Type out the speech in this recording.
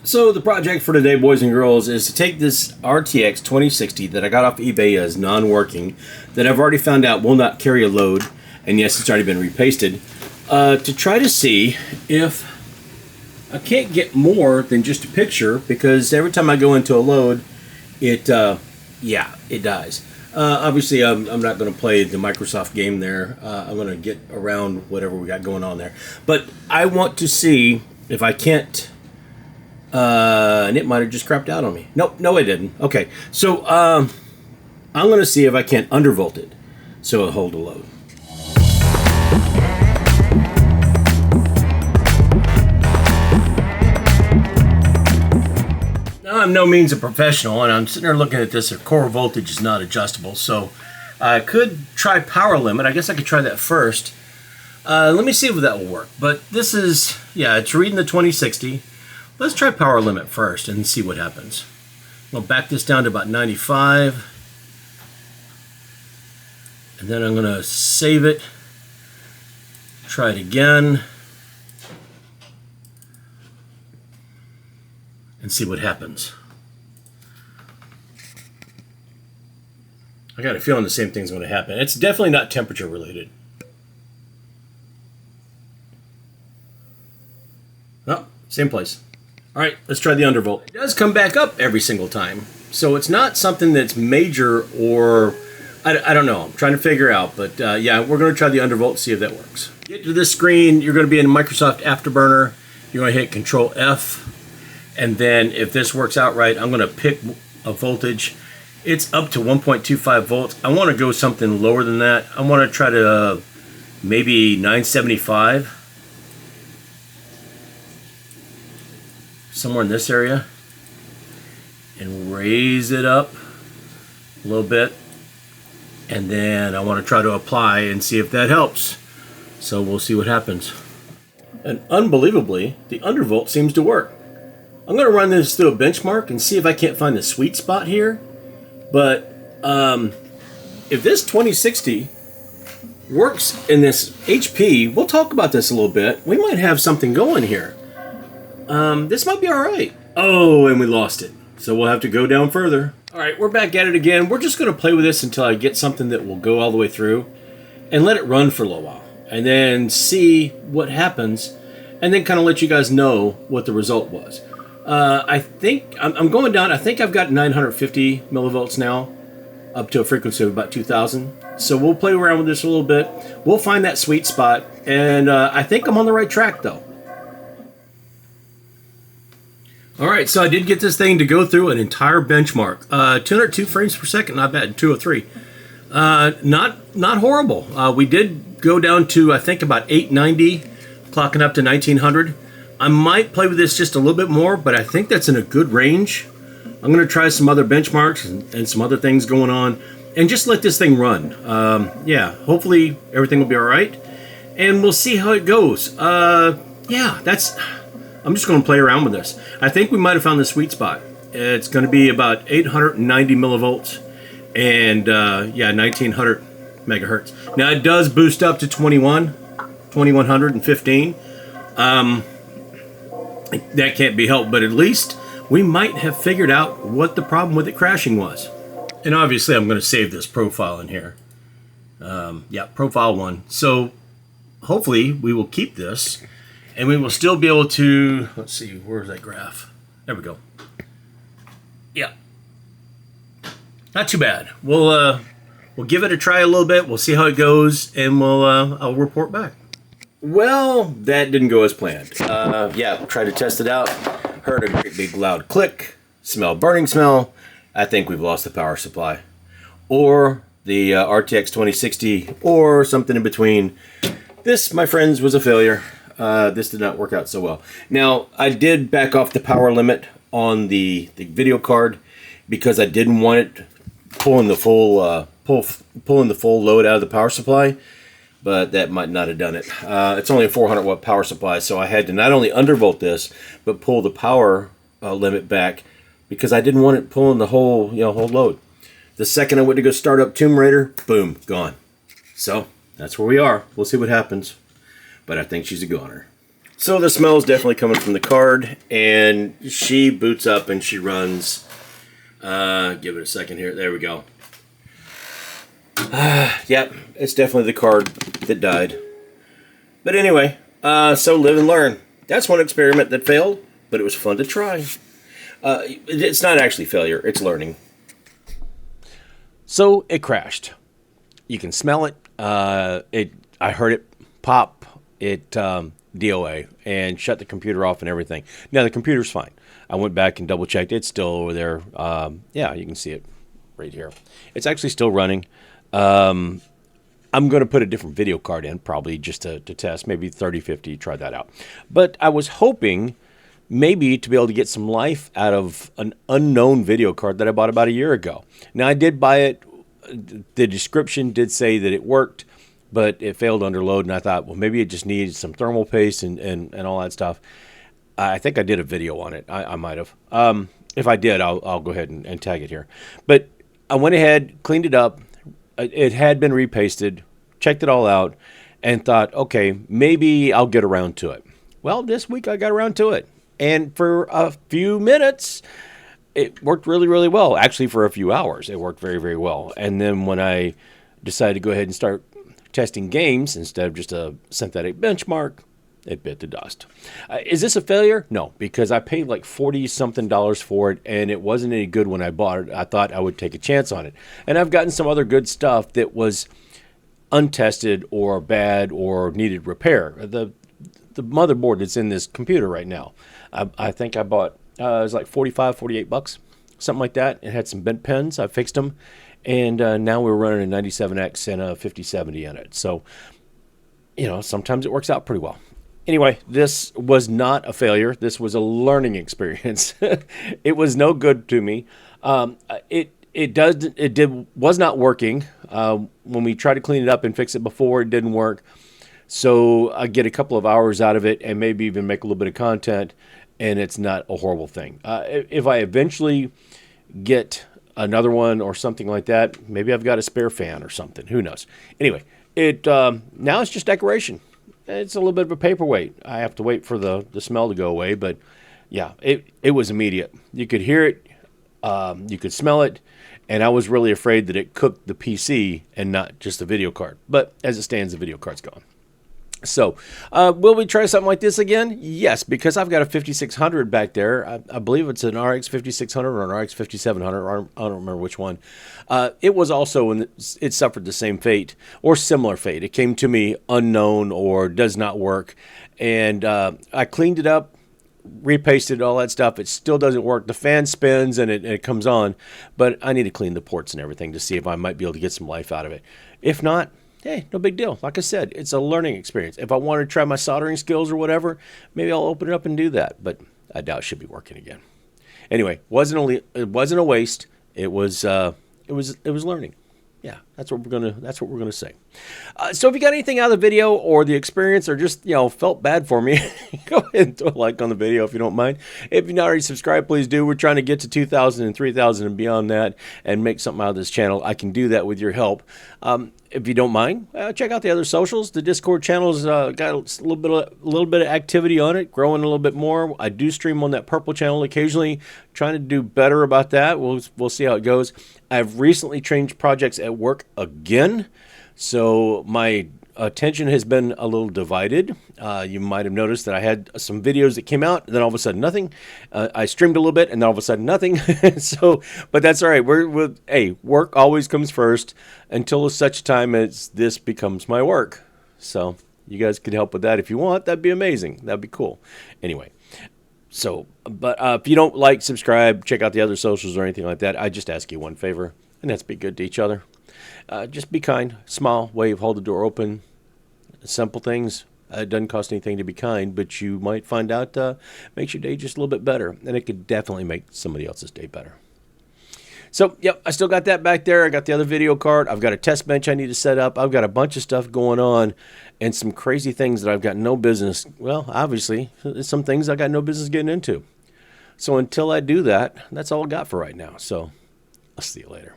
So the project for today, boys and girls, is to take this RTX 2060 that I got off eBay as non-working, that I've already found out will not carry a load, and yes, it's already been repasted, to try to see if I can't get more than just a picture, because every time I go into a load, it dies. Obviously, I'm not going to play the Microsoft game there. I'm going to get around whatever we got going on there. But I want to see if I can't... and it might have just crapped out on me. Nope, no it didn't. Okay, so I'm going to see if I can't undervolt it so it'll hold a load. Now, I'm no means a professional, and I'm sitting there looking at this. The core voltage is not adjustable, so I could try power limit. I guess I could try that first. Let me see if that will work. But this is, yeah, it's reading the 2060. Let's try power limit first and see what happens. I'll back this down to about 95. And then I'm going to save it. Try it again. And see what happens. I got a feeling the same thing's going to happen. It's definitely not temperature related. Oh, same place. All right, let's try the undervolt. It does come back up every single time, so it's not something that's major or I don't know. I'm trying to figure out, but yeah, we're going to try the undervolt, see if that works. Get to this screen. You're going to be in Microsoft Afterburner. You're going to hit Control F, and then if this works out right, I'm going to pick a voltage. It's up to 1.25 volts. I want to go something lower than that. I want to try to maybe 975. Somewhere in this area, and raise it up a little bit, and then I want to try to apply and see if that helps. So we'll see what happens. And unbelievably, the undervolt seems to work. I'm going to run this through a benchmark and see if I can't find the sweet spot here. But if this 2060 works in this HP, we'll talk about this a little bit. We might have something going here. This might be all right. Oh, and we lost it. So we'll have to go down further. All right, we're back at it again. We're just going to play with this until I get something that will go all the way through and let it run for a little while and then see what happens and then kind of let you guys know what the result was. I think I'm going down. I think I've got 950 millivolts now up to a frequency of about 2000. So we'll play around with this a little bit. We'll find that sweet spot. And I think I'm on the right track though. All right, so I did get this thing to go through an entire benchmark. 202 frames per second, not bad. 203. Not horrible. We did go down to, I think, about 890, clocking up to 1900. I might play with this just a little bit more, but I think that's in a good range. I'm going to try some other benchmarks and some other things going on, and just let this thing run. Yeah, hopefully everything will be all right, and we'll see how it goes. Yeah, that's... I'm just going to play around with this. I think we might have found the sweet spot. It's going to be about 890 millivolts and yeah, 1900 megahertz. Now it does boost up to 2115. That can't be helped, but at least we might have figured out what the problem with it crashing was. And obviously I'm going to save this profile in here. Yeah, profile 1. So hopefully we will keep this. And we will still be able to, let's see, where's that graph? There we go. Yeah. Not too bad. We'll give it a try a little bit. We'll see how it goes, and I'll report back. Well, that didn't go as planned. Yeah, tried to test it out. Heard a great big loud click. Smell burning smell. I think we've lost the power supply. Or the RTX 2060, or something in between. This, my friends, was a failure. This did not work out so well. Now, I did back off the power limit on the video card because I didn't want it pulling the full pulling the full load out of the power supply, but that might not have done it. It's only a 400 watt power supply, so I had to not only undervolt this, but pull the power limit back because I didn't want it pulling the whole whole load. The second I went to go start up Tomb Raider, boom, gone. So that's where we are. We'll see what happens. But I think she's a goner. So the smell is definitely coming from the card, and she boots up and she runs. Give it a second here. There we go. Yep, it's definitely the card that died. But anyway, so live and learn. That's one experiment that failed, but it was fun to try. It's not actually failure, it's learning. So it crashed. You can smell it. I heard it pop. It DOA and shut the computer off and everything. Now the computer's fine. I went back and double checked. It's still over there. Yeah, you can see it right here. It's actually still running. I'm going to put a different video card in, probably just to test, maybe 3050, try that out. But I was hoping maybe to be able to get some life out of an unknown video card that I bought about a year ago. Now, I did buy it. The description did say that it worked, but it failed under load, and I thought, well, maybe it just needs some thermal paste and all that stuff. I think I did a video on it. I might have. If I did, I'll go ahead and tag it here. But I went ahead, cleaned it up. It had been repasted, checked it all out, and thought, okay, maybe I'll get around to it. Well, this week I got around to it. And for a few minutes, it worked really, really well. Actually, for a few hours, it worked very, very well. And then when I decided to go ahead and start testing games instead of just a synthetic benchmark, it bit the dust. Is this a failure? No, because I paid like $40-something for it, and it wasn't any good when I bought it. I thought I would take a chance on it. And I've gotten some other good stuff that was untested or bad or needed repair. The motherboard that's in this computer right now, I think I bought, it was like $45-48, something like that. It had some bent pins. I fixed them. And now we're running a 97X and a 5070 in it. So, you know, sometimes it works out pretty well. Anyway, this was not a failure. This was a learning experience. It was no good to me. It was not working. When we tried to clean it up and fix it before, it didn't work. So I get a couple of hours out of it and maybe even make a little bit of content, and it's not a horrible thing. If I eventually get another one or something like that, maybe I've got a spare fan or something. Who knows? Anyway, now it's just decoration. It's a little bit of a paperweight. I have to wait for the smell to go away, but yeah, it was immediate. You could hear it, you could smell it, and I was really afraid that it cooked the PC and not just the video card. But as it stands, the video card's gone. So, will we try something like this again? Yes, because I've got a 5600 back there. I believe it's an RX 5600 or an RX 5700. I don't remember which one. It was also, and it suffered the same fate or similar fate. It came to me unknown or does not work. And I cleaned it up, repasted all that stuff. It still doesn't work. The fan spins and it comes on. But I need to clean the ports and everything to see if I might be able to get some life out of it. If not, hey, no big deal. Like I said, it's a learning experience. If I want to try my soldering skills or whatever, maybe I'll open it up and do that. But I doubt it should be working again. Anyway, it wasn't a waste. It was learning. Yeah, that's what we're gonna say. So if you got anything out of the video or the experience, or just felt bad for me, go ahead and throw a like on the video if you don't mind. If you're not already subscribed, please do. We're trying to get to 2,000 and 3,000 and beyond that, and make something out of this channel. I can do that with your help. If you don't mind, check out the other socials. The Discord channel's got a little bit of activity on it, growing a little bit more. I do stream on that purple channel occasionally, trying to do better about that. We'll see how it goes. I've recently changed projects at work again, so my attention has been a little divided. You might have noticed that I had some videos that came out, and then all of a sudden nothing. I streamed a little bit, and then all of a sudden nothing. But that's all right. Hey, work always comes first until such time as this becomes my work. So you guys could help with that if you want. That'd be amazing. That'd be cool. Anyway. But if you don't like, subscribe, check out the other socials or anything like that, I just ask you one favor, and that's be good to each other. Just be kind, smile, wave, hold the door open. Simple things. It doesn't cost anything to be kind, but you might find out makes your day just a little bit better, and it could definitely make somebody else's day better. So, yep, I still got that back there. I got the other video card. I've got a test bench I need to set up. I've got a bunch of stuff going on and some crazy things that I've got no business. Well, obviously, some things I got no business getting into. So until I do that, that's all I got for right now. So I'll see you later.